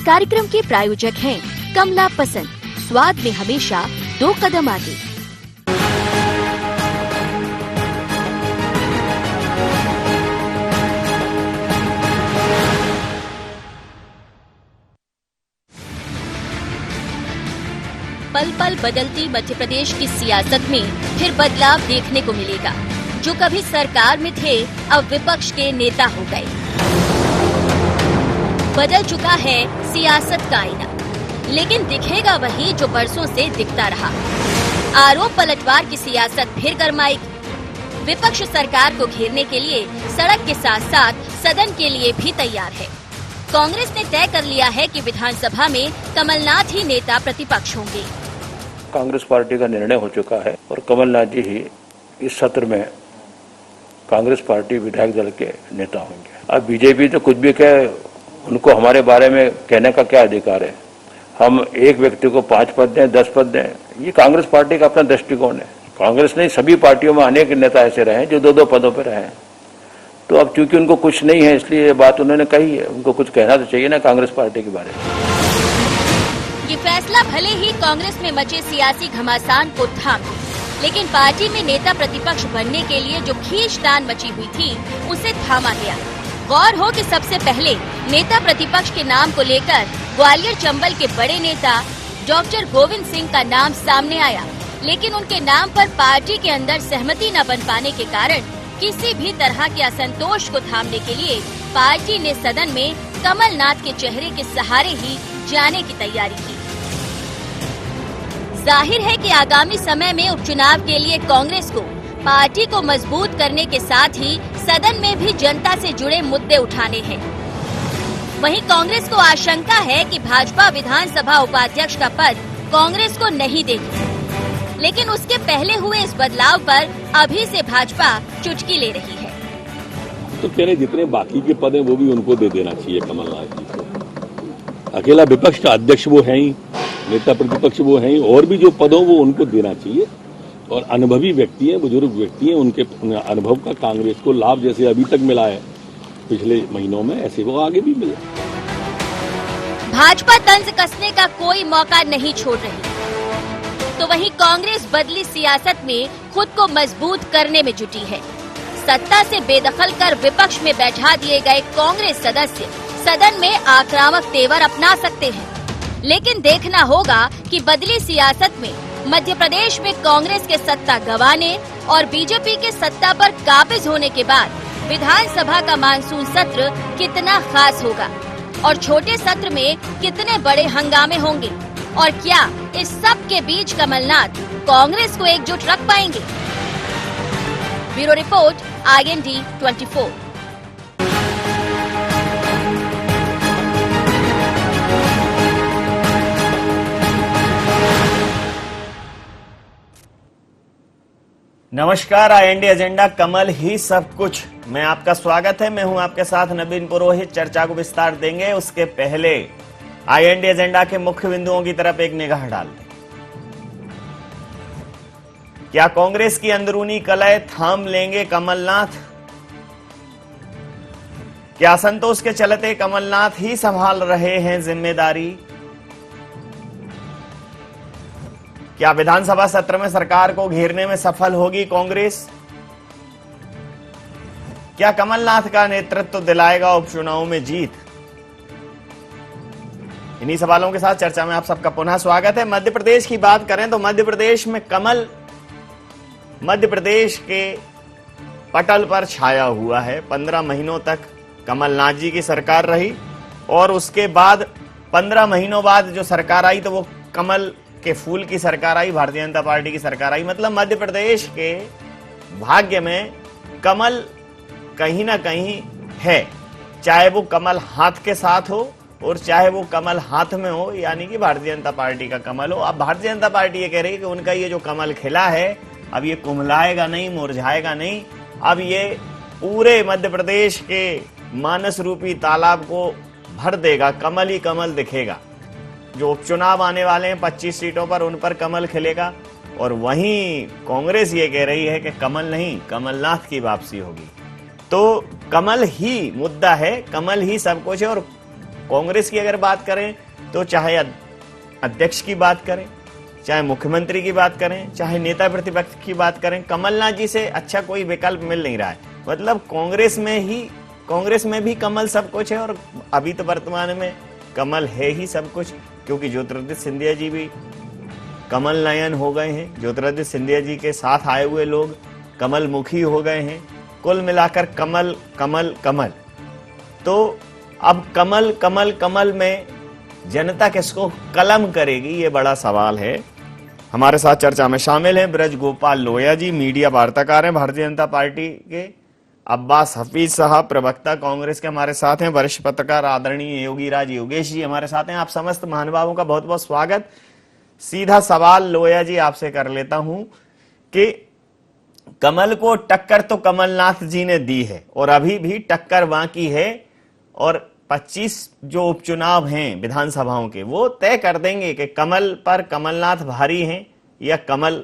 कार्यक्रम के प्रायोजक हैं कमला पसंद, स्वाद में हमेशा 2 कदम आगे। पल पल बदलती मध्य प्रदेश की सियासत में फिर बदलाव देखने को मिलेगा। जो कभी सरकार में थे अब विपक्ष के नेता हो गए। बदल चुका है सियासत का आईना, लेकिन दिखेगा वही जो बरसों से दिखता रहा। आरोप पलटवार की सियासत फिर गरमाएगी। विपक्ष सरकार को घेरने के लिए सड़क के साथ साथ सदन के लिए भी तैयार है। कांग्रेस ने तय कर लिया है कि विधानसभा में कमलनाथ ही नेता प्रतिपक्ष होंगे। कांग्रेस पार्टी का निर्णय हो चुका है और कमलनाथ जी ही इस सत्र में कांग्रेस पार्टी विधायक दल के नेता होंगे। अब बीजेपी तो कुछ भी कहे, उनको हमारे बारे में कहने का क्या अधिकार है। हम एक व्यक्ति को 5 पद दें, 10 पद दें, ये कांग्रेस पार्टी का अपना दृष्टिकोण है। कांग्रेस ने सभी पार्टियों में अनेक नेता ऐसे रहे हैं जो 2-2 पदों पर रहे हैं। तो अब चूंकि उनको कुछ नहीं है इसलिए ये बात उन्होंने कही है। उनको कुछ कहना तो चाहिए ना कांग्रेस पार्टी के बारे में। ये फैसला भले ही कांग्रेस में मचे सियासी घमासान को थाम, लेकिन पार्टी में नेता प्रतिपक्ष बनने के लिए जो खींचतान मची हुई थी उसे थामा गया। गौर हो कि सबसे पहले नेता प्रतिपक्ष के नाम को लेकर ग्वालियर चंबल के बड़े नेता डॉक्टर गोविंद सिंह का नाम सामने आया, लेकिन उनके नाम पर पार्टी के अंदर सहमति न बन पाने के कारण किसी भी तरह के असंतोष को थामने के लिए पार्टी ने सदन में कमलनाथ के चेहरे के सहारे ही जाने की तैयारी की। जाहिर है कि आगामी समय में उपचुनाव के लिए कांग्रेस को पार्टी को मजबूत करने के साथ ही सदन में भी जनता से जुड़े मुद्दे उठाने हैं। वहीं कांग्रेस को आशंका है कि भाजपा विधानसभा उपाध्यक्ष का पद कांग्रेस को नहीं देगी, लेकिन उसके पहले हुए इस बदलाव पर अभी से भाजपा चुटकी ले रही है। तो कह रहे जितने बाकी के पद हैं वो भी उनको दे देना चाहिए कमलनाथ जी को। अकेला विपक्ष का अध्यक्ष वो है ही, नेता प्रतिपक्ष वो है ही, और भी जो पद हो वो उनको देना चाहिए। और अनुभवी व्यक्ति हैं, बुजुर्ग व्यक्ति हैं, उनके अनुभव का कांग्रेस को लाभ जैसे अभी तक मिला है पिछले महीनों में, ऐसे वो आगे भी मिले। भाजपा तंज कसने का कोई मौका नहीं छोड़ रही, तो वहीं कांग्रेस बदली सियासत में खुद को मजबूत करने में जुटी है। सत्ता से बेदखल कर विपक्ष में बैठा दिए गए कांग्रेस सदस्य सदन में आक्रामक तेवर अपना सकते हैं, लेकिन देखना होगा कि बदली सियासत में मध्य प्रदेश में कांग्रेस के सत्ता गंवाने और बीजेपी के सत्ता पर काबिज होने के बाद विधानसभा का मानसून सत्र कितना खास होगा और छोटे सत्र में कितने बड़े हंगामे होंगे, और क्या इस सब के बीच कमलनाथ कांग्रेस को एकजुट रख पाएंगे। Bureau report, IND 24। नमस्कार, IND एजेंडा कमल ही सब कुछ में आपका स्वागत है। मैं हूं आपके साथ नवीन पुरोहित। चर्चा को विस्तार देंगे, उसके पहले IND एजेंडा के मुख्य बिंदुओं की तरफ एक निगाह डाल दें। क्या कांग्रेस की अंदरूनी कलह थाम लेंगे कमलनाथ? क्या असंतोष के चलते कमलनाथ ही संभाल रहे हैं जिम्मेदारी? क्या विधानसभा सत्र में सरकार को घेरने में सफल होगी कांग्रेस? क्या कमलनाथ का नेतृत्व दिलाएगा उपचुनाव में जीत? इन्हीं सवालों के साथ चर्चा में आप सबका पुनः स्वागत है। मध्य प्रदेश की बात करें तो मध्य प्रदेश में कमल मध्य प्रदेश के पटल पर छाया हुआ है। 15 महीनों तक कमलनाथ जी की सरकार रही और उसके बाद 15 महीनों बाद जो सरकार आई तो वो कमल के फूल की सरकार आई, भारतीय जनता पार्टी की सरकार आई। मतलब मध्य प्रदेश के भाग्य में कमल कहीं ना कहीं है, चाहे वो कमल हाथ के साथ हो और चाहे वो कमल हाथ में हो, यानी कि भारतीय जनता पार्टी का कमल हो। अब भारतीय जनता पार्टी ये कह रही है कि उनका ये जो कमल खिला है अब ये कुम्हलाएगा नहीं, मुरझाएगा नहीं, अब ये पूरे मध्य प्रदेश के मानस रूपी तालाब को भर देगा, कमल ही कमल दिखेगा। जो उपचुनाव आने वाले हैं 25 सीटों पर, उन पर कमल खिलेगा। और वहीं कांग्रेस ये कह रही है कि कमल नहीं, कमलनाथ की वापसी होगी। तो कमल ही मुद्दा है, कमल ही सब कुछ है। और कांग्रेस की अगर बात करें तो चाहे अध्यक्ष की बात करें, चाहे मुख्यमंत्री की बात करें, चाहे नेता प्रतिपक्ष की बात करें, कमलनाथ जी से अच्छा कोई विकल्प मिल नहीं रहा है। मतलब कांग्रेस में भी कमल सब कुछ है और अभी तो वर्तमान में कमल है ही सब कुछ, क्योंकि ज्योतिरादित्य सिंधिया जी भी कमल नयन हो गए हैं। ज्योतिरादित्य सिंधिया जी के साथ आए हुए लोग कमल मुखी हो गए हैं। कुल मिलाकर कमल कमल कमल। तो अब कमल कमल कमल में जनता किसको कलम करेगी, ये बड़ा सवाल है। हमारे साथ चर्चा में शामिल हैं ब्रज गोपाल लोहिया जी, मीडिया वार्ताकार हैं भारतीय जनता पार्टी के। अब्बास हफीज साहब, प्रवक्ता कांग्रेस के हमारे साथ हैं। वरिष्ठ पत्रकार आदरणीय योगीराज योगेश जी हमारे साथ हैं। आप समस्त महानुभावों का बहुत बहुत स्वागत। सीधा सवाल लोहिया जी आपसे कर लेता हूं कि कमल को टक्कर तो कमलनाथ जी ने दी है और अभी भी टक्कर बाकी है, और 25 जो उपचुनाव हैं विधानसभाओं के वो तय कर देंगे कि कमल पर कमलनाथ भारी हैं या कमल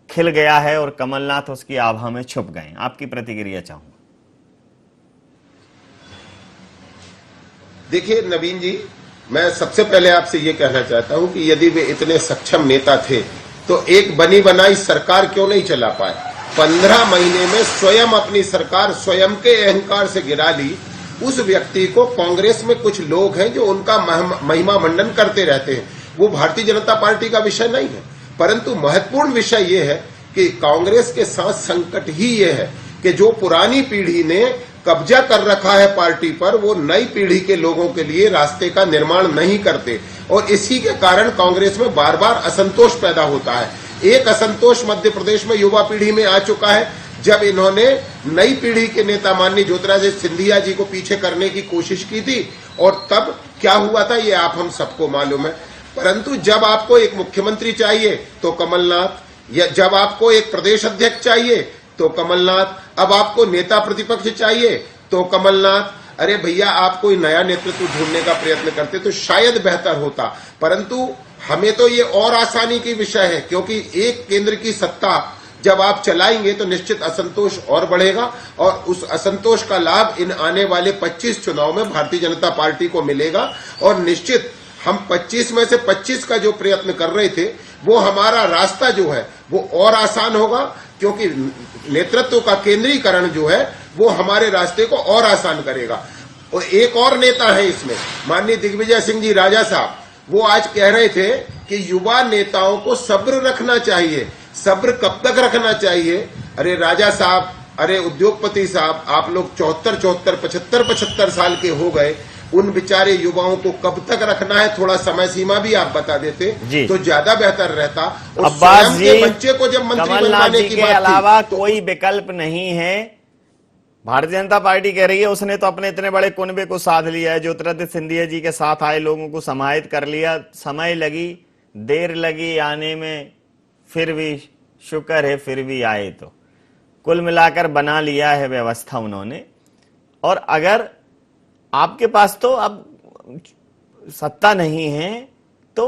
खिल गया है और कमलनाथ उसकी आभा में छुप गए। आपकी प्रतिक्रिया चाहूंगा। देखिए नवीन जी, मैं सबसे पहले आपसे ये कहना चाहता हूं कि यदि वे इतने सक्षम नेता थे तो एक बनी बनाई सरकार क्यों नहीं चला पाए। 15 महीने में स्वयं अपनी सरकार स्वयं के अहंकार से गिरा ली। उस व्यक्ति को कांग्रेस में कुछ लोग हैं जो उनका महिमा मंडन करते रहते हैं, वो भारतीय जनता पार्टी का विषय नहीं है। परंतु महत्वपूर्ण विषय ये है कि कांग्रेस के साथ संकट ही ये है कि जो पुरानी पीढ़ी ने कब्जा कर रखा है पार्टी पर, वो नई पीढ़ी के लोगों के लिए रास्ते का निर्माण नहीं करते, और इसी के कारण कांग्रेस में बार बार असंतोष पैदा होता है। एक असंतोष मध्य प्रदेश में युवा पीढ़ी में आ चुका है, जब इन्होंने नई पीढ़ी के नेता माननीय ज्योतिरादित्य सिंधिया जी को पीछे करने की कोशिश की थी, और तब क्या हुआ था ये आप हम सबको मालूम है। परंतु जब आपको एक मुख्यमंत्री चाहिए तो कमलनाथ, या जब आपको एक प्रदेश अध्यक्ष चाहिए तो कमलनाथ, अब आपको नेता प्रतिपक्ष चाहिए तो कमलनाथ। अरे भैया, आप कोई नया नेतृत्व ढूंढने का प्रयत्न करते तो शायद बेहतर होता, परंतु हमें तो ये और आसानी की विषय है, क्योंकि एक केंद्र की सत्ता जब आप चलाएंगे तो निश्चित असंतोष और बढ़ेगा, और उस असंतोष का लाभ इन आने वाले 25 चुनाव में भारतीय जनता पार्टी को मिलेगा। और निश्चित हम 25 में से 25 का जो प्रयत्न कर रहे थे, वो हमारा रास्ता जो है वो और आसान होगा, क्योंकि नेतृत्व का केंद्रीकरण जो है वो हमारे रास्ते को और आसान करेगा। और एक और नेता है इसमें, माननीय दिग्विजय सिंह जी राजा साहब, वो आज कह रहे थे कि युवा नेताओं को सब्र रखना चाहिए। सब्र कब तक रखना चाहिए? अरे राजा साहब, अरे उद्योगपति साहब, आप लोग 74, 75 साल के हो गए, उन बेचारे युवाओं को कब तक रखना है? थोड़ा समय सीमा भी आप बता देते तो ज्यादा बेहतर रहता। और अब्बास जी, बच्चे को जब मंत्री बनवाने की बात के अलावा कोई विकल्प नहीं है। भारतीय जनता पार्टी कह रही है उसने तो अपने इतने बड़े कुनबे को साध लिया है, ज्योतिरादित्य सिंधिया जी के साथ आए लोगों को समाहित कर लिया। समय लगी, देर लगी आने में, फिर भी शुक्र है फिर भी आए। तो कुल मिलाकर बना लिया है व्यवस्था उन्होंने। और अगर आपके पास तो अब सत्ता नहीं है तो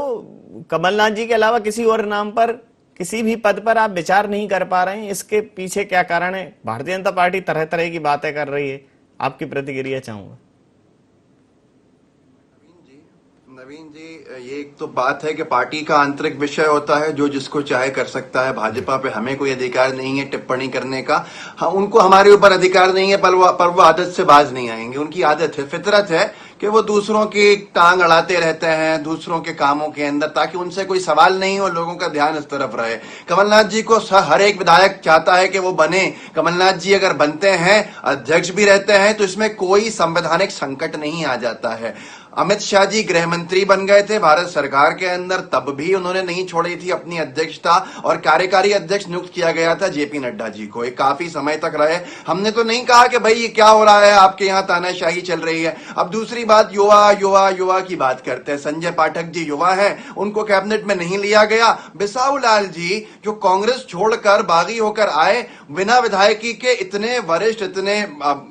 कमलनाथ जी के अलावा किसी और नाम पर, किसी भी पद पर आप विचार नहीं कर पा रहे हैं। इसके पीछे क्या कारण है? भारतीय जनता पार्टी तरह तरह की बातें कर रही है, आपकी प्रतिक्रिया चाहूंगा। नवीन जी, ये एक तो बात है कि पार्टी का आंतरिक विषय होता है, जो जिसको चाहे कर सकता है। भाजपा पे हमें कोई अधिकार नहीं है टिप्पणी करने का। हाँ, उनको हमारे ऊपर अधिकार नहीं है, पर वो आदत से बाज नहीं आएंगे। उनकी आदत है, फितरत है कि वो दूसरों की टांग अड़ाते रहते हैं दूसरों के कामों के अंदर, ताकि उनसे कोई सवाल नहीं हो, लोगों का ध्यान इस तरफ रहे। कमलनाथ जी को हर एक विधायक चाहता है कि वो बने। कमलनाथ जी अगर बनते हैं, अध्यक्ष भी रहते हैं, तो इसमें कोई संवैधानिक संकट नहीं आ जाता है। अमित शाह जी गृह मंत्री बन गए थे भारत सरकार के अंदर, तब भी उन्होंने नहीं छोड़ी थी अपनी अध्यक्षता, और कार्यकारी अध्यक्ष नियुक्त किया गया था जेपी नड्डा जी को। एक काफी समय तक रहे। हमने तो नहीं कहा कि भाई ये क्या हो रहा है, आपके यहाँ तानाशाही चल रही है। अब दूसरी बात, युवा युवा युवा की बात करते हैं। संजय पाठक जी युवा हैं, उनको कैबिनेट में नहीं लिया गया। बिसाऊ लाल जी जो कांग्रेस छोड़कर बागी होकर आए, बिना विधायकी के, इतने वरिष्ठ, इतने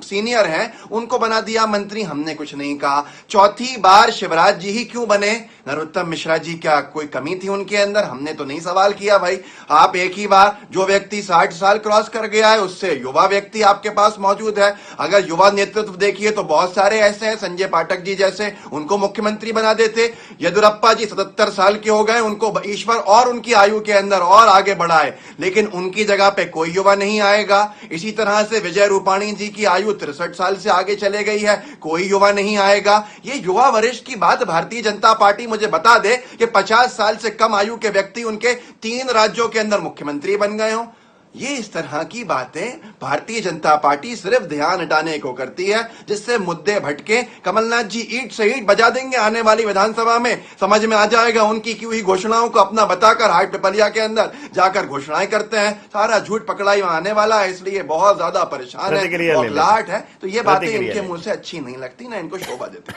सीनियर हैं, उनको बना दिया मंत्री, हमने कुछ नहीं कहा। चौथी ही बार शिवराज जी ही क्यों बने? नरोत्तम मिश्रा जी, क्या कोई कमी थी उनके अंदर? हमने तो नहीं सवाल किया भाई। आप एक ही बार, जो व्यक्ति 60 साल क्रॉस कर गया है उससे युवा व्यक्ति आपके पास मौजूद है। अगर युवा नेतृत्व देखिए तो बहुत सारे ऐसे हैं, संजय पाठक जी जैसे, उनको मुख्यमंत्री बना देते। येदियुरप्पा जी 77 साल के हो गए, उनको ईश्वर और उनकी आयु के अंदर और आगे बढ़ाए, लेकिन उनकी जगह पे कोई युवा नहीं आएगा। इसी तरह से विजय रूपाणी जी की आयु 63 साल से आगे चले गई है, कोई युवा नहीं आएगा। ये युवा वरिष्ठ की बात भारतीय जनता पार्टी मुझे बता दे कि 50 साल से कम आयु के व्यक्ति उनके 3 राज्यों के अंदर मुख्यमंत्री बन गए हो। ये इस तरह की बातें भारतीय जनता पार्टी सिर्फ ध्यान हटाने को करती है, जिससे मुद्दे भटके। कमलनाथ जी ईंट से ईंट बजा देंगे आने वाली विधानसभा में, समझ में आ जाएगा उनकी की हुई घोषणाओं को अपना बताकर हाट पिपलिया के अंदर जाकर घोषणाएं करते हैं। सारा झूठ पकड़ाई में आने वाला है, इसलिए बहुत ज्यादा परेशान है और लाट है। तो ये बातें इनके मुंह से अच्छी नहीं लगती, ना इनको शोभा देती।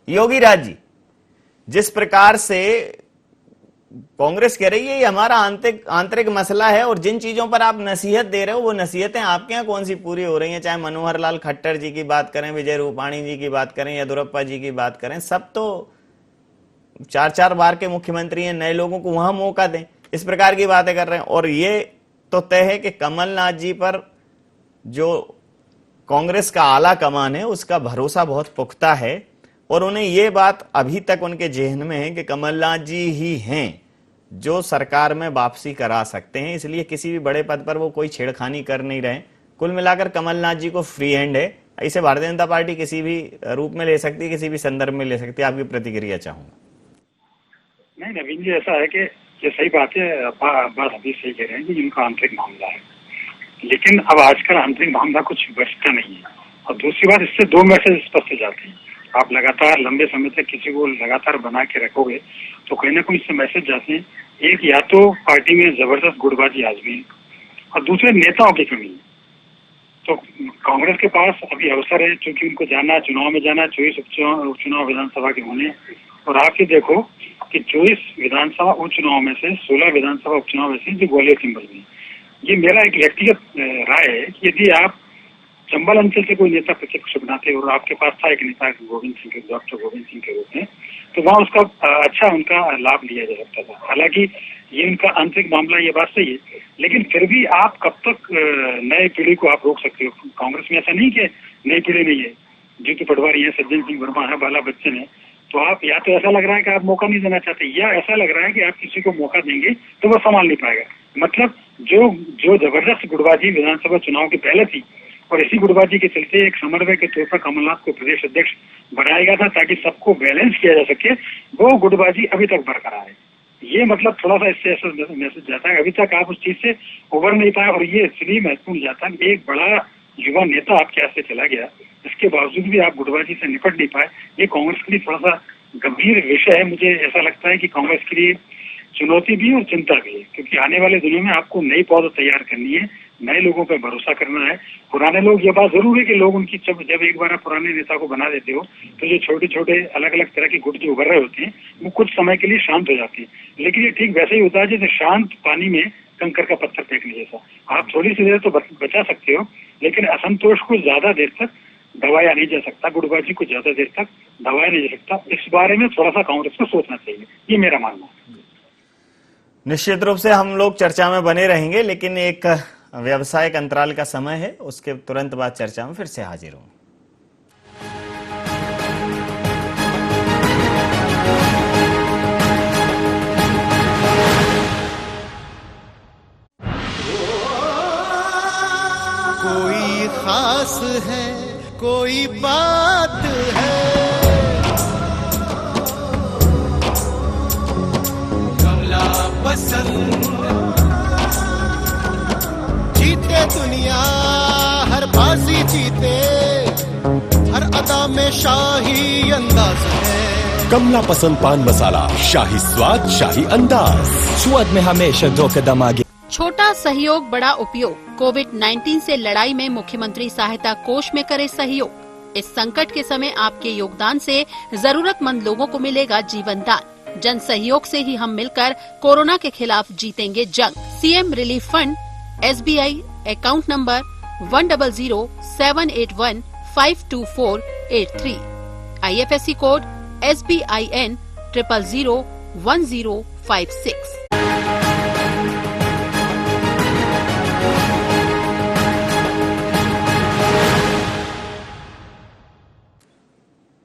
योगी राज जी, जिस प्रकार से कांग्रेस कह रही है ये हमारा आंतरिक मसला है, और जिन चीजों पर आप नसीहत दे रहे हो वो नसीहतें आपके यहाँ कौन सी पूरी हो रही हैं? चाहे मनोहर लाल खट्टर जी की बात करें, विजय रूपाणी जी की बात करें, येदियुरप्पा जी की बात करें, सब तो 4-4 बार के मुख्यमंत्री हैं, नए लोगों को वहां मौका दें, इस प्रकार की बातें कर रहे हैं। और ये तो तय है कि कमलनाथ जी पर जो कांग्रेस का आला कमान है उसका भरोसा बहुत पुख्ता है, और उन्हें ये बात अभी तक उनके जेहन में है कि कमलनाथ जी ही हैं जो सरकार में वापसी करा सकते हैं, इसलिए किसी भी बड़े पद पर वो कोई छेड़खानी कर नहीं रहे। कुल मिलाकर कमलनाथ जी को फ्री हैंड है, इसे भारतीय जनता पार्टी किसी भी रूप में ले सकती है, किसी भी संदर्भ में ले सकती है। आपकी प्रतिक्रिया चाहूंगा। नहीं नवीन जी, ऐसा है कि ये सही बात है, बात अभी सही कह रहे हैं कि इनका आंतरिक मामला है, लेकिन अब आजकल आंतरिक मामला कुछ बचता नहीं है। और दूसरी बात, इससे 2 मैसेज स्पष्ट हो जाते हैं। आप लगातार लंबे समय तक किसी को लगातार बना के रखोगे तो कहीं ना कहीं इससे मैसेज जाते हैं। एक, या तो पार्टी में जबरदस्त गुटबाजी आज भी है, और दूसरे नेताओं की कमी है। तो कांग्रेस के पास अभी अवसर है, क्योंकि उनको जाना, चुनाव में जाना, 24 उपचुनाव विधानसभा के होने, और आप ये देखो कि 24 विधानसभा उपचुनाव में से 16 विधानसभा उपचुनाव ऐसे जो ग्वालियर चंबल में। ये मेरा एक व्यक्तिगत राय है कि यदि आप चंबल अंचल से कोई नेता प्रत्यक्ष बनाते और आपके पास था एक नेता गोविंद सिंह के, डॉक्टर गोविंद सिंह के रूप में, तो वहाँ उसका अच्छा उनका लाभ लिया जा सकता था। हालांकि ये उनका आंतरिक मामला, ये बात सही है, लेकिन फिर भी आप कब तक नए पीढ़ी को आप रोक सकते हो? कांग्रेस में ऐसा नहीं कि नई पीढ़ी नहीं है, जीतू पटवारी है, सज्जन सिंह वर्मा है, बाला बच्चन है। तो आप, या तो ऐसा लग रहा है कि आप मौका नहीं देना चाहते, या ऐसा लग रहा है कि आप किसी को मौका देंगे तो वो संभाल नहीं पाएगा। मतलब जो जबरदस्त गुटबाजी विधानसभा चुनाव के पहले थी, और इसी गुटबाजी के चलते एक समन्वय के तौर पर कमलनाथ को प्रदेश अध्यक्ष बनाया गया था ताकि सबको बैलेंस किया जा सके, वो गुटबाजी अभी तक बरकरार है। ये मतलब थोड़ा सा इससे ऐसा मैसेज जाता है, अभी तक आप उस चीज से उबर नहीं पाए, और ये इसलिए महत्वपूर्ण जाता है कि एक बड़ा युवा नेता आपके हाथ से चला गया, इसके बावजूद भी आप गुटबाजी से निपट नहीं पाए। ये कांग्रेस के लिए थोड़ा सा गंभीर विषय है। मुझे ऐसा लगता है कि कांग्रेस के लिए चुनौती भी और चिंता भी है, क्योंकि आने वाले दिनों में आपको नई पौध तैयार करनी है, नए लोगों पर भरोसा करना है। पुराने लोग, ये बात जरूर है कि लोग उनकी जब एक बार आप पुराने नेता को बना देते हो तो जो छोटे छोटे अलग अलग तरह के गुट जो उभर रहे होते हैं वो कुछ समय के लिए शांत हो जाते हैं, लेकिन ये ठीक वैसे ही होता है जैसे शांत पानी में कंकर का पत्थर फेंकने जैसा। आप थोड़ी सी देर तो बचा सकते हो, लेकिन असंतोष को ज्यादा देर तक दबाया नहीं जा सकता, गुटबाजी को ज्यादा देर तक दबाया नहीं जा सकता। इस बारे में थोड़ा सा कांग्रेस को सोचना चाहिए, ये मेरा मानना है। निश्चित रूप से हम लोग चर्चा में बने रहेंगे, लेकिन एक व्यावसायिक अंतराल का समय है, उसके तुरंत बाद चर्चा में फिर से हाजिर हूं। कोई खास है, कोई बात है, कमला पसंद। जीते दुनिया हर बाजी जीते, हर अदा में शाही अंदाज है। कमला पसंद पान मसाला, शाही स्वाद, शाही अंदाज, स्वाद में हमेशा 2 कदम आगे। छोटा सहयोग बड़ा उपयोग। कोविड-19 से लड़ाई में मुख्यमंत्री सहायता कोष में करे सहयोग। इस संकट के समय आपके योगदान से जरूरतमंद लोगों को मिलेगा जीवन दान। जन सहयोग से ही हम मिलकर कोरोना के खिलाफ जीतेंगे जंग। CM relief fund, SBI account number 10007815248 3, IFSC code SBIN 0001056।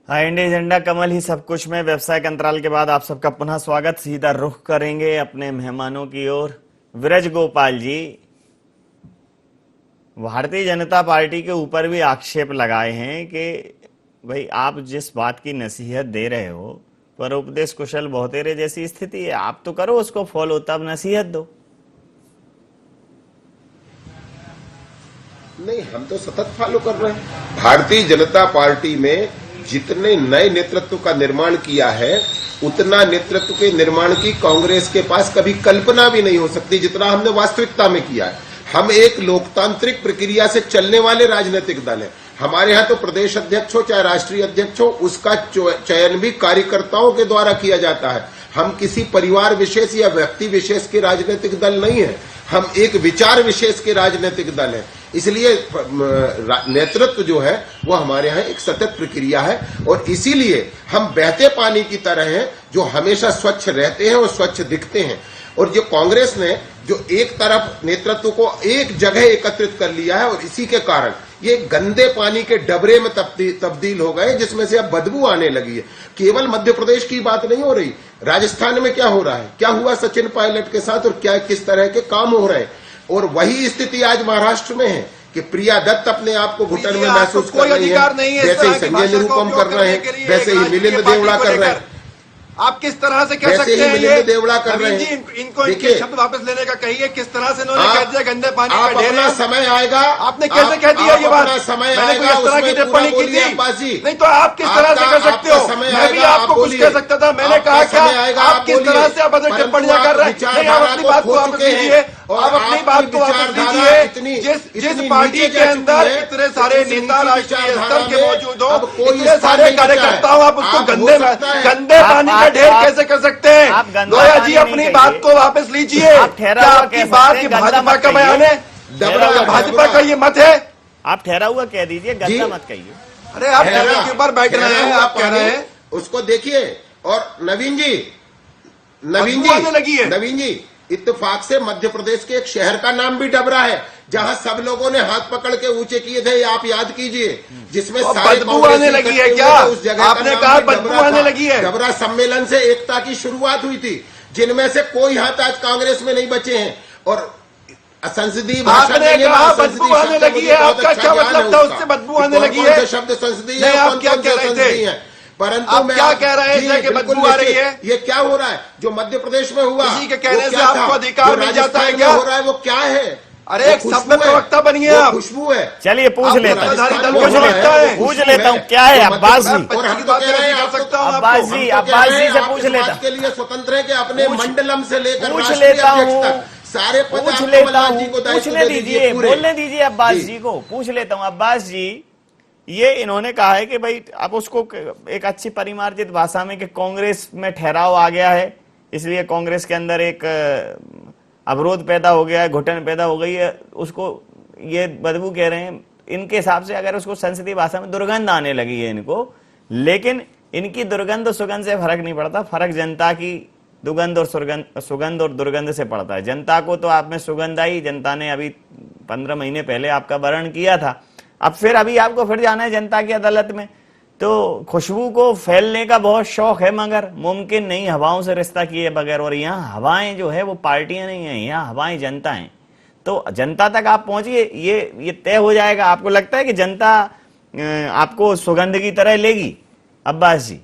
हाँ, इंडिया एजेंडा कमल ही सब कुछ में व्यवसाय के अंतराल के बाद आप सबका पुनः स्वागत। सीधा रुख करेंगे अपने मेहमानों की ओर। विरज गोपाल जी, भारतीय जनता पार्टी के ऊपर भी आक्षेप लगाए हैं कि भाई आप जिस बात की नसीहत दे रहे हो पर उपदेश कुशल बहुतेरे जैसी स्थिति है, आप तो करो उसको फॉलो, तब नसीहत दो। नहीं, हम तो सतत फॉलो कर रहे हैं। भारतीय जनता पार्टी में जितने नए नेतृत्व का निर्माण किया है उतना नेतृत्व के निर्माण की कांग्रेस के पास कभी कल्पना भी नहीं हो सकती जितना हमने वास्तविकता में किया है। हम एक लोकतांत्रिक प्रक्रिया से चलने वाले राजनीतिक दल हैं। हमारे यहाँ तो प्रदेश अध्यक्ष हो चाहे राष्ट्रीय अध्यक्ष हो, उसका चयन भी कार्यकर्ताओं के द्वारा किया जाता है। हम किसी परिवार विशेष या व्यक्ति विशेष के राजनीतिक दल नहीं है, हम एक विचार विशेष के राजनीतिक दल हैं। इसलिए नेतृत्व जो है वो हमारे यहाँ एक सतत प्रक्रिया है और इसीलिए हम बहते पानी की तरह हैं जो हमेशा स्वच्छ रहते हैं और स्वच्छ दिखते हैं। और जो कांग्रेस ने जो एक तरफ नेतृत्व को एक जगह एकत्रित कर लिया है और इसी के कारण ये गंदे पानी के डबरे में तब्दील हो गए जिसमें से अब बदबू आने लगी है। केवल मध्य प्रदेश की बात नहीं हो रही, राजस्थान में क्या हो रहा है, क्या हुआ सचिन पायलट के साथ और क्या किस तरह के काम हो रहे हैं। और वही स्थिति आज महाराष्ट्र में है कि प्रिया दत्त अपने आप को घुटन में महसूस कर रही है, वैसे ही संजय निरुपम कर रहे हैं, वैसे ही मिलिंद देवड़ा कर रहे हैं। आप किस तरह से कह सकते हैं ये देवड़ा कर रहे हैं? इनको इनके शब्द वापस लेने का कहिए। किस तरह से इन्होंने कह दिया गंदे पानी का ढेर है? समय आएगा, आपने कैसे कह दिया ये बात? समय मैंने कोई इस तरह की टिप्पणी की थी? नहीं तो आप किस तरह से कर सकते हो? मैं भी आपको कुछ कह सकता था, मैंने कहा क्या आप किस तरह से आप टिप्पणियां कर रहे हैं? नहीं, आप अपनी बात को वापस लीजिए, आप अपनी बात को वापस लीजिए। जिस पार्टी के अंदर इतने सारे नेता राष्ट्रीय स्तर के मौजूद हो, इतने सारे कार्यकर्ता हो, आप उसको गंदे पानी का ढेर कैसे कर सकते हैं? लोया जी अपनी बात को वापस लीजिए। क्या आपकी बात की भाजपा का बयान है? भाजपा का ये मत है? आप ठहरा हुआ कह दीजिए, गंदा मत कहिए। अरे आप टेबल के ऊपर बैठ रहे हैं, आप कह रहे हैं उसको देखिए। और नवीन जी इत्तेफाक से मध्य प्रदेश के एक शहर का नाम भी डबरा है जहां सब लोगों ने हाथ पकड़ के ऊंचे किए थे, आप याद कीजिए, जिसमें सारे बदबू आने लगी है क्या? आपने कहा बदबू आने लगी है। डबरा सम्मेलन से एकता की शुरुआत हुई थी, जिनमें से कोई हाथ आज कांग्रेस में नहीं बचे हैं। और संसदीय भाषा आपने कहा बदबू आने लगी है, आपका क्या मतलब था उससे बदबू आने लगी है? शब्द संसदीय है, आप क्या कह रहे थे? परंतु आप क्या कह रहे थे कि बदबू आ रही है? ये क्या हो रहा है जो मध्य प्रदेश में हुआ? किसी के कहने से आपको अधिकार मिल जाता है क्या? हो रहा है वो क्या है? अरे एक सभ्य प्रवक्ता बनिए आप। खुशबू है। चलिए पूछ लेता हूँ क्या है अब्बास जी। और हम तो कह रहे हैं अब्बास जी से पूछ लेता के लिए स्वतंत्र है कि अपने मंडलम से लेकर पूछ लेता हूँ, सारे पूछ लेता हूँ, पूछने दीजिए, बोलने दीजिए अब्बास जी को। पूछ लेता हूँ अब्बास जी, ये इन्होंने कहा है कि भाई आप उसको एक अच्छी परिमार्जित भाषा में कि कांग्रेस में ठहराव आ गया है, इसलिए कांग्रेस के अंदर एक अवरोध पैदा हो गया है, घुटन पैदा हो गई है, उसको ये बदबू कह रहे हैं। इनके हिसाब से अगर उसको संसदीय भाषा में दुर्गंध आने लगी है इनको, लेकिन इनकी दुर्गंध सुगंध से फर्क नहीं पड़ता, फर्क जनता की दुर्गंध और सुगंध और दुर्गंध से पड़ता है। जनता को तो आप में सुगंध आई, जनता ने अभी 15 महीने पहले आपका वरण किया था, अब फिर अभी आपको फिर जाना है जनता की अदालत में। तो खुशबू को फैलने का बहुत शौक है मगर मुमकिन नहीं हवाओं से रिश्ता किए बगैर। और यहाँ हवाएं जो है वो पार्टियां नहीं है, यहाँ हवाएं जनता है। तो जनता तक आप पहुंचिए, ये तय हो जाएगा। आपको लगता है कि जनता आपको सुगंध की तरह लेगी अब्बास जी?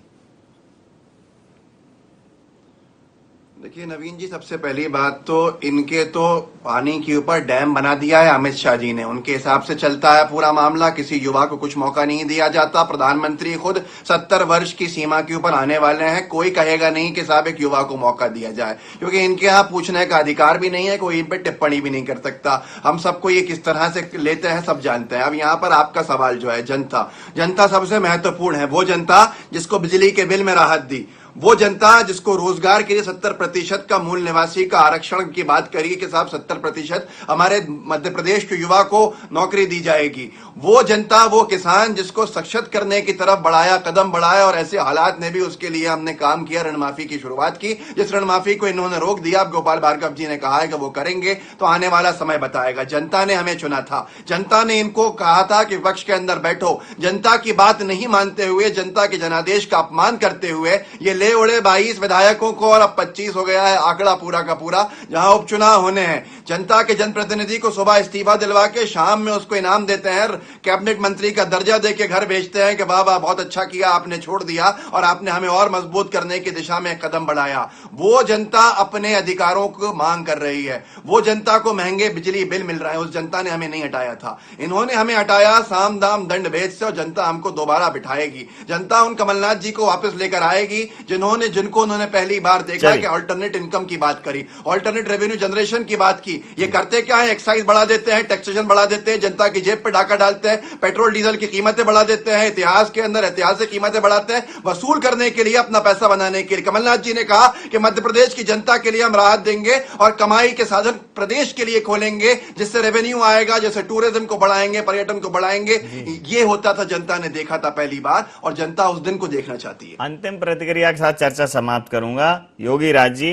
देखिए नवीन जी, सबसे पहली बात तो इनके तो पानी के ऊपर डैम बना दिया है अमित शाह जी ने, उनके हिसाब से चलता है पूरा मामला। किसी युवा को कुछ मौका नहीं दिया जाता। प्रधानमंत्री खुद 70 वर्ष की सीमा के ऊपर आने वाले हैं, कोई कहेगा नहीं कि साहब एक युवा को मौका दिया जाए, क्योंकि इनके यहाँ पूछने का अधिकार भी नहीं है, कोई इन पर टिप्पणी भी नहीं कर सकता। हम सबको ये किस तरह से लेते हैं सब जानते हैं। अब यहाँ पर आपका सवाल जो है जनता सबसे महत्वपूर्ण है, वो जनता जिसको बिजली के बिल में राहत दी, वो जनता जिसको रोजगार के लिए 70% का मूल निवासी का आरक्षण की बात करिए कि साहब 70% हमारे मध्य प्रदेश के युवा को नौकरी दी जाएगी, वो जनता, वो किसान जिसको सशक्त करने की तरफ कदम बढ़ाया और ऐसे हालात में भी उसके लिए हमने काम किया, ऋण माफी की शुरुआत की। जिस ऋण माफी को इन्होंने रोक दिया, अब गोपाल भार्गव जी ने कहा है कि वो करेंगे, तो आने वाला समय बताएगा। जनता ने हमें चुना था, जनता ने इनको कहा था कि विपक्ष के अंदर बैठो। जनता की बात नहीं मानते हुए, जनता के जनादेश का अपमान करते हुए ये ले उड़े 22 विधायकों को, और अब 25 हो गया है आंकड़ा पूरा का पूरा, जहां उपचुनाव होने हैं। जनता के जनप्रतिनिधि को सुबह इस्तीफा दिलवा के शाम में उसको इनाम देते हैं, कैबिनेट मंत्री का दर्जा देके घर भेजते हैं कि बाबा बहुत अच्छा किया, आपने छोड़ दिया और आपने हमें और मजबूत करने की दिशा में कदम बढ़ाया। वो जनता अपने अधिकारों को मांग कर रही है, वो जनता को महंगे बिजली बिल मिल रहा है, उस जनता ने हमें नहीं हटाया था। इन्होंने हमें हटाया साम दाम दंड भेद से, और जनता हमको दोबारा बिठाएगी। जनता उन कमलनाथ जी को वापस लेकर आएगी जिनको उन्होंने पहली बार देखा कि अल्टरनेट इनकम की बात करी, अल्टरनेट रेवेन्यू जनरेशन की बात की। ये करते क्या है? एक्साइज बढ़ा देते हैं, टैक्सेशन बढ़ा देते हैं, जनता की जेब पे डाका डालते हैं, पेट्रोल डीजल की कीमतें बढ़ा देते हैं, इतिहास के अंदर ऐतिहासिक कीमतें बढ़ाते हैं, वसूल करने के लिए, अपना पैसा बनाने के लिए। कमलनाथ जी ने कहा कि मध्य प्रदेश की जनता के लिए हम राहत देंगे और कमाई के साधन प्रदेश के लिए खोलेंगे, जिससे रेवेन्यू आएगा, जैसे टूरिज्म को बढ़ाएंगे, पर्यटन को बढ़ाएंगे। ये होता था, जनता ने देखा था पहली बार, और जनता उस दिन को देखना चाहती है। अंतिम प्रतिक्रिया के साथ चर्चा समाप्त करूंगा। योगी राज जी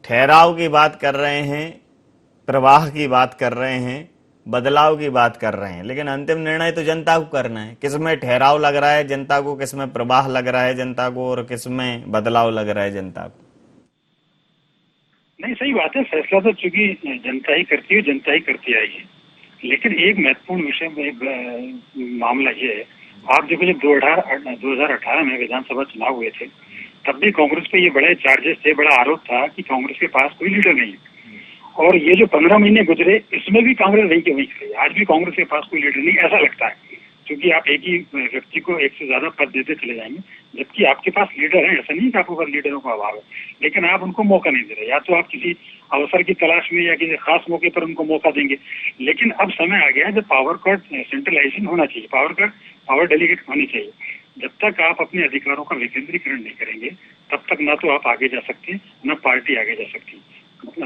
ठहराव की बात कर रहे हैं, प्रवाह की बात कर रहे हैं, बदलाव की बात कर रहे हैं, लेकिन अंतिम निर्णय तो जनता को करना है। किसमें ठहराव लग रहा है जनता को, किसमें प्रवाह लग रहा है जनता को, और किसमें बदलाव लग रहा है जनता को। नहीं, सही बात है। फैसला तो चूंकि जनता ही करती है, जनता ही करती आई है। लेकिन एक महत्वपूर्ण विषय में मामला ये है, आप देखो जब 2018 में विधानसभा चुनाव हुए थे, तब भी कांग्रेस पे ये बड़े चार्जेस थे, बड़ा आरोप था कि कांग्रेस के पास कोई लीडर नहीं है। और ये जो 15 महीने गुजरे, इसमें भी कांग्रेस वही के वही खड़ी। आज भी कांग्रेस के पास कोई लीडर नहीं, ऐसा लगता है, क्योंकि आप एक ही व्यक्ति को एक से ज्यादा पद देते चले जाएंगे, जबकि आपके पास लीडर है। ऐसा नहीं कि आपके पास लीडरों का अभाव है, लेकिन आप उनको मौका नहीं दे रहे। या तो आप किसी अवसर की तलाश में या किसी खास मौके पर उनको मौका देंगे, लेकिन अब समय आ गया है जब पावर का सेंट्रलाइजेशन होना चाहिए, पावर डेलीगेट होनी चाहिए। जब तक आप अपने अधिकारों का विकेंद्रीकरण नहीं करेंगे, तब तक ना तो आप आगे जा सकते, न पार्टी आगे जा सकती।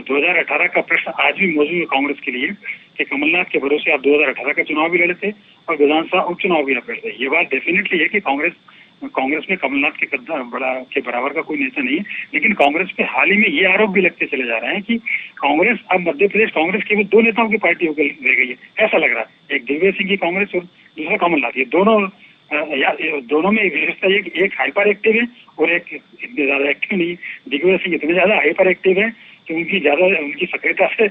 2018 का प्रश्न आज भी मौजूद है कांग्रेस के लिए कि कमलनाथ के भरोसे आप 2018 का चुनाव भी लड़े थे और विधानसभा उपचुनाव भी आप लड़ते। ये बात डेफिनेटली है कि कांग्रेस में कमलनाथ के बराबर का कोई नेता नहीं है। लेकिन कांग्रेस पे हाल ही में ये आरोप भी लगते चले जा रहे हैं कि कांग्रेस अब मध्य प्रदेश कांग्रेस केवल 2 नेताओं की पार्टी होकर रह गई है, ऐसा लग रहा है। एक दिग्विजय सिंह की कांग्रेस और दूसरा कमलनाथ। ये दोनों में विशेषता ये कि एक हाइपर एक्टिव है और एक इतने ज्यादा एक्टिव नहीं। दिग्विजय सिंह इतने ज्यादा हाइपर एक्टिव है कि उनकी सक्रियता से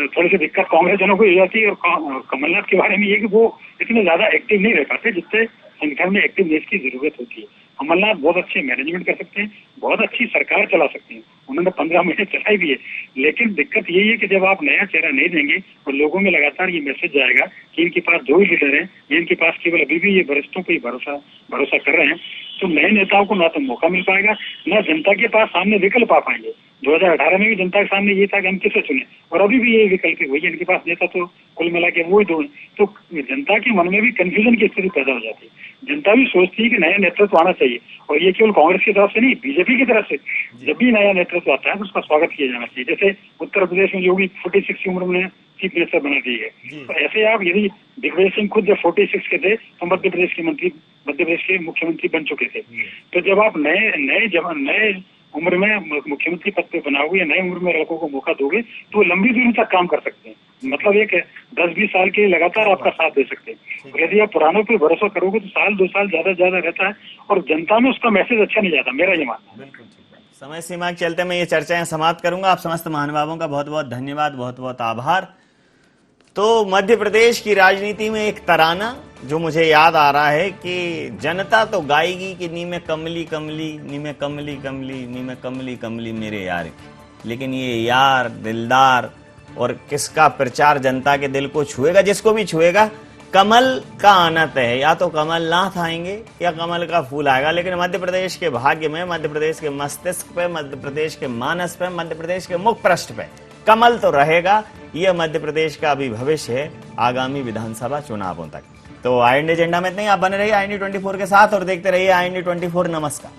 थोड़ी सी दिक्कत कांग्रेस जनों को हो जाती है। और कमलनाथ के बारे में ये कि वो इतने ज्यादा एक्टिव नहीं रह पाते जिससे संगठन में एक्टिवनेस की जरूरत होती है। कमलनाथ बहुत अच्छे मैनेजमेंट कर सकते हैं, बहुत अच्छी सरकार चला सकते हैं, उन्होंने 15 महीने चलाई भी है। लेकिन दिक्कत यही है कि जब आप नया चेहरा नहीं देंगे और लोगों में लगातार ये मैसेज जाएगा कि इनके पास 2 ही लीडर हैं, ये इनके पास केवल अभी भी ये वरिष्ठों पर ही भरोसा कर रहे हैं, तो नए नेताओं को ना तो मौका मिल पाएगा, ना जनता के पास सामने विकल्प आ पाएंगे। 2018 में भी जनता के सामने ये था कि हम किसे चुने, और अभी भी ये विकल्प है, वही इनके पास नेता तो कुल मिला के वो ही 2 हैं। तो जनता के मन में भी कंफ्यूजन की स्थिति पैदा हो जाती है। जनता भी सोचती है कि नया नेतृत्व आना चाहिए, और ये केवल कांग्रेस की तरफ से नहीं, बीजेपी की तरफ से जब भी नया नेतृत्व आता है तो उसका स्वागत किया जाना चाहिए। जैसे उत्तर प्रदेश में योगी 46 की उम्र में चीफ मिनिस्टर बना दी है, तो ऐसे आप यदि दिग्विजय सिंह खुद जब 46 के थे तो मध्य प्रदेश के मुख्यमंत्री बन चुके थे। तो जब आप नए उम्र में मुख्यमंत्री पद पे बनाओगे या नए उम्र में लड़कों को मौका दोगे तो लंबी दूरी तक काम कर सकते हैं। मतलब एक 10-20 साल के लगातार आपका साथ दे सकते हैं। और यदि आप पुरानों पे भरोसा करोगे तो 1-2 साल ज्यादा रहता है और जनता में उसका मैसेज अच्छा नहीं जाता, मेरा ये मानना है। बिल्कुल ठीक है। समय सीमा के चलते मैं ये चर्चाएं समाप्त करूंगा। आप समस्त महानुभावों का बहुत बहुत धन्यवाद, बहुत बहुत आभार। तो मध्य प्रदेश की राजनीति में एक तराना जो मुझे याद आ रहा है कि जनता तो गाएगी कि नी में कमली कमली, नी में कमली कमली, नी में कमली कमली मेरे यार की। लेकिन ये यार, दिलदार और किसका प्रचार जनता के दिल को छुएगा, जिसको भी छुएगा, कमल का आना तय है। या तो कमलनाथ आएंगे या कमल का फूल आएगा। लेकिन मध्य प्रदेश के भाग्य में, मध्य प्रदेश के मस्तिष्क पे, मध्य प्रदेश के मानस पे, मध्य प्रदेश के मुख पृष्ठ पे कमल तो रहेगा। यह मध्य प्रदेश का अभी भविष्य है आगामी विधानसभा चुनावों तक। तो IND एजेंडा में इतना ही। आप बने रहिए IND 24 के साथ और देखते रहिए IND 24। नमस्कार।